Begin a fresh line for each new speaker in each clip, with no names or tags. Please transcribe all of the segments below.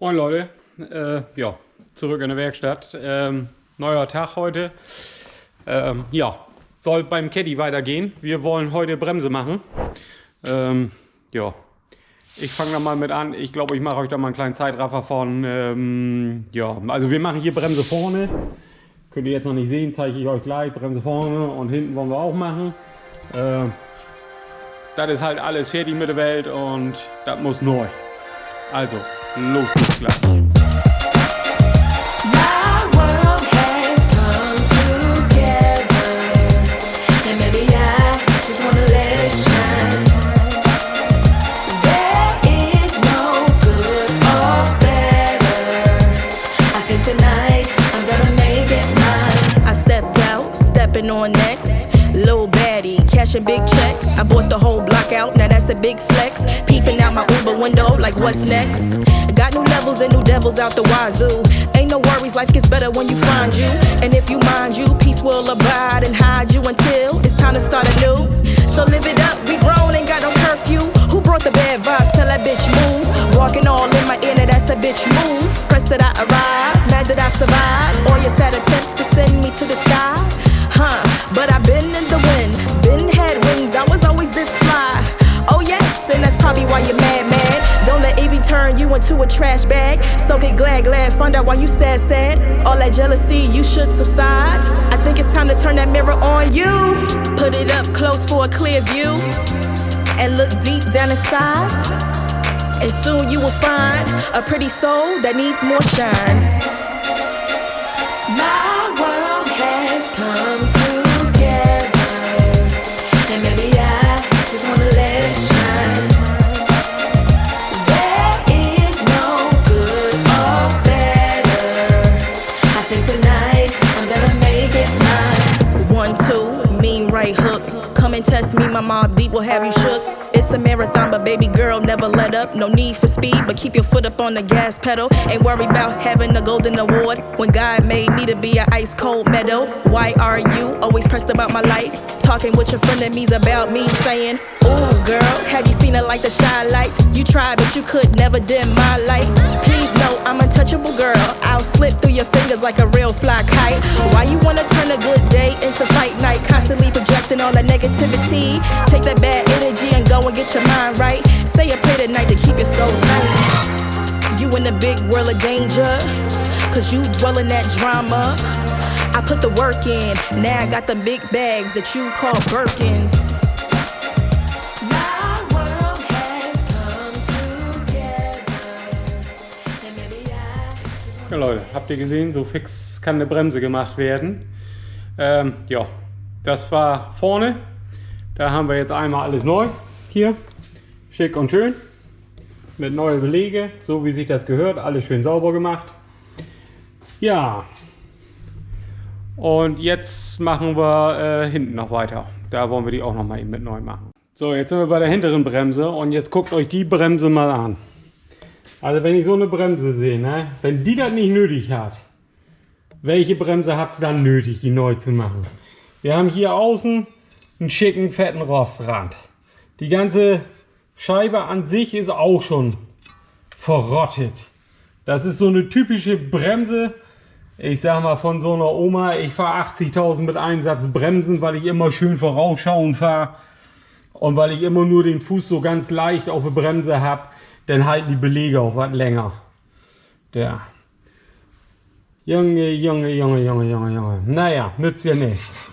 Moin Leute, ja, zurück in der Werkstatt. Neuer Tag heute. Ja, soll beim Caddy weitergehen. Wir wollen heute Bremse machen. Ja, ich fange da mal mit an. Ich glaube, ich mache euch da mal einen kleinen Zeitraffer von. Ja, also wir machen hier Bremse vorne. Könnt ihr jetzt noch nicht sehen, zeige ich euch gleich. Bremse vorne und hinten wollen wir auch machen. Das ist halt alles fertig mit der Welt und das muss neu. Also, los geht's gleich.
On next, little baddie, cashing big checks. I bought the whole block out, now that's a big flex. Peeping out my Uber window, like what's next? Got new levels and new devils out the wazoo. Ain't no worries, life gets better when you find you. And if you mind you, peace will abide and hide you until it's time to start anew. So live it up, we grown, ain't got no curfew. Who brought the bad vibes? Tell that bitch move. Walking all in my inner, that's a bitch move. Pressed that I arrived, mad that I survived. All your sad attempts to send me to the sky. But I've been in the wind, been had wings, I was always this fly. Oh yes, and that's probably why you're mad. Don't let envy turn you into a trash bag. Soak it glad, find out why you sad. All that jealousy, you should subside. I think it's time to turn that mirror on you. Put it up close for a clear view. And look deep down inside. And soon you will find a pretty soul that needs more shine. My world has come together, and maybe I just wanna let it shine. There is no good or better. I think tonight I'm gonna make it mine. 1, 2, mean right hook. Come and test me, my mob deep will have you shook. It's a marathon, but baby girl, never let up. No need for speed, but keep your foot up on the gas pedal. Ain't worried about having a golden award when God made me to be an ice cold meadow. Why are you always pressed about my life? Talking with your frenemies about me, saying, ooh girl, have you seen it like the shy lights? You tried, but you could never dim my light. Please know I'm untouchable, girl. I'll slip through your fingers like a real fly kite. Why you wanna turn a good day into fight night? Constantly projecting all that negativity. Take that bad energy and go and get your mind right. Say a prayer tonight to keep your soul tight. You in the big world of danger, cause you dwell in that drama. I put the work in, now I got the big bags that you call Birkins. My world has come together, and maybe I...
Ja Leute, habt ihr gesehen, so fix kann eine Bremse gemacht werden. Ja, das war vorne. Da haben wir jetzt einmal alles neu. Hier, schick und schön. Mit neuen Belege, so wie sich das gehört. Alles schön sauber gemacht. Ja. Und jetzt machen wir hinten noch weiter. Da wollen wir die auch noch mal eben mit neu machen. So, jetzt sind wir bei der hinteren Bremse. Und jetzt guckt euch die Bremse mal an. Also wenn ich so eine Bremse sehe, ne, wenn die das nicht nötig hat, welche Bremse hat es dann nötig, die neu zu machen? Wir haben hier außen einen schicken, fetten Rostrand. Die ganze Scheibe an sich ist auch schon verrottet. Das ist so eine typische Bremse, ich sag mal von so einer Oma. Ich fahre 80.000 mit Einsatz Bremsen, weil ich immer schön vorausschauend fahre. Und weil ich immer nur den Fuß so ganz leicht auf der Bremse habe, dann halten die Belege auch was länger. Der Junge. Naja, nützt ja nichts.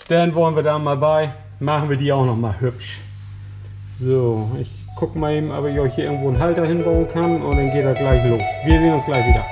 Dann wollen wir da mal bei, machen wir die auch noch mal hübsch. So, ich guck mal eben, ob ich euch hier irgendwo einen Halter hinbauen kann und dann geht er gleich los. Wir sehen uns gleich wieder.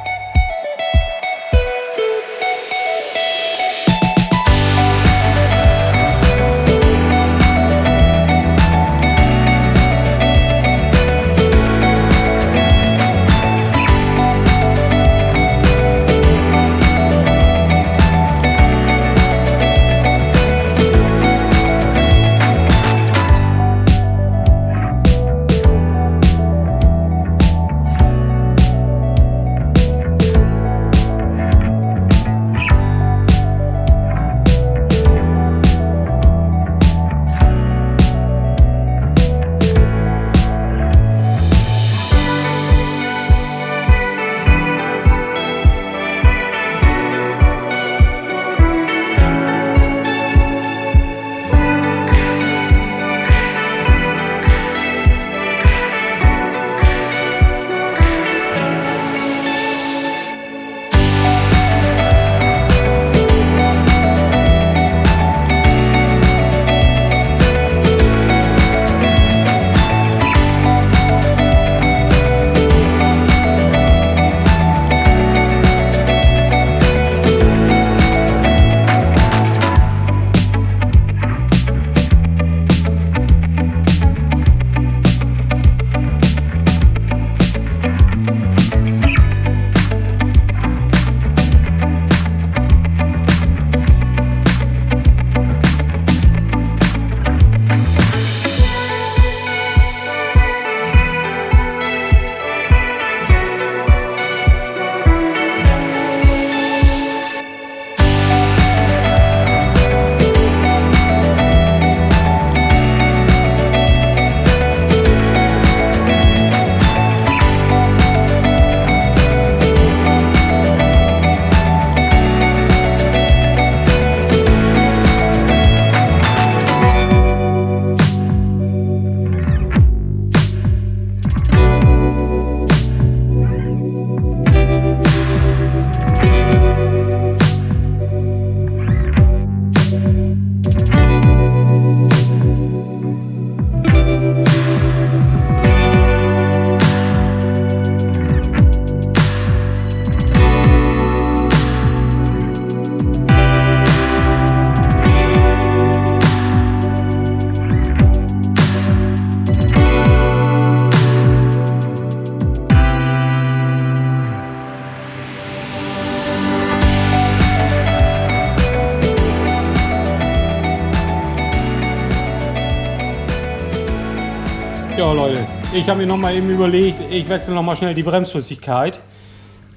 Ja Leute, ich habe mir noch mal eben überlegt, ich wechsle noch mal schnell die Bremsflüssigkeit.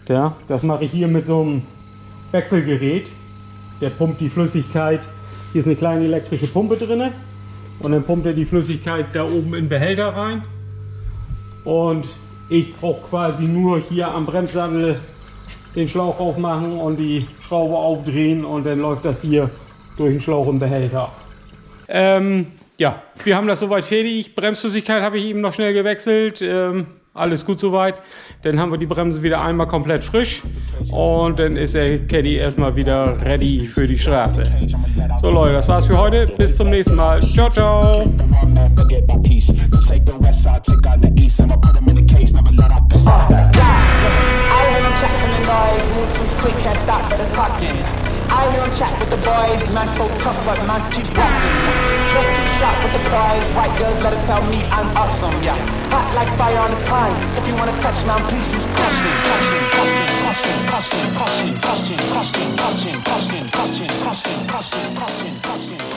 Ja, das mache ich hier mit so einem Wechselgerät. Der pumpt die Flüssigkeit. Hier ist eine kleine elektrische Pumpe drin. Und dann pumpt er die Flüssigkeit da oben in den Behälter rein. Und ich brauche quasi nur hier am Bremssattel den Schlauch aufmachen und die Schraube aufdrehen. Und dann läuft das hier durch den Schlauch im Behälter. Ja, wir haben das soweit fertig. Bremsflüssigkeit habe ich eben noch schnell gewechselt. Alles gut soweit. Dann haben wir die Bremse wieder einmal komplett frisch. Und dann ist der Caddy erstmal wieder ready für die Straße. So Leute, das war's für heute. Bis zum nächsten Mal. Ciao, ciao.
I hear him chat with the boys, man's so tough but man's keep walking. Just too sharp with the prize, right girls let her tell me I'm awesome, yeah. Hot like fire on the pine, if you wanna touch now please use caution. Caution.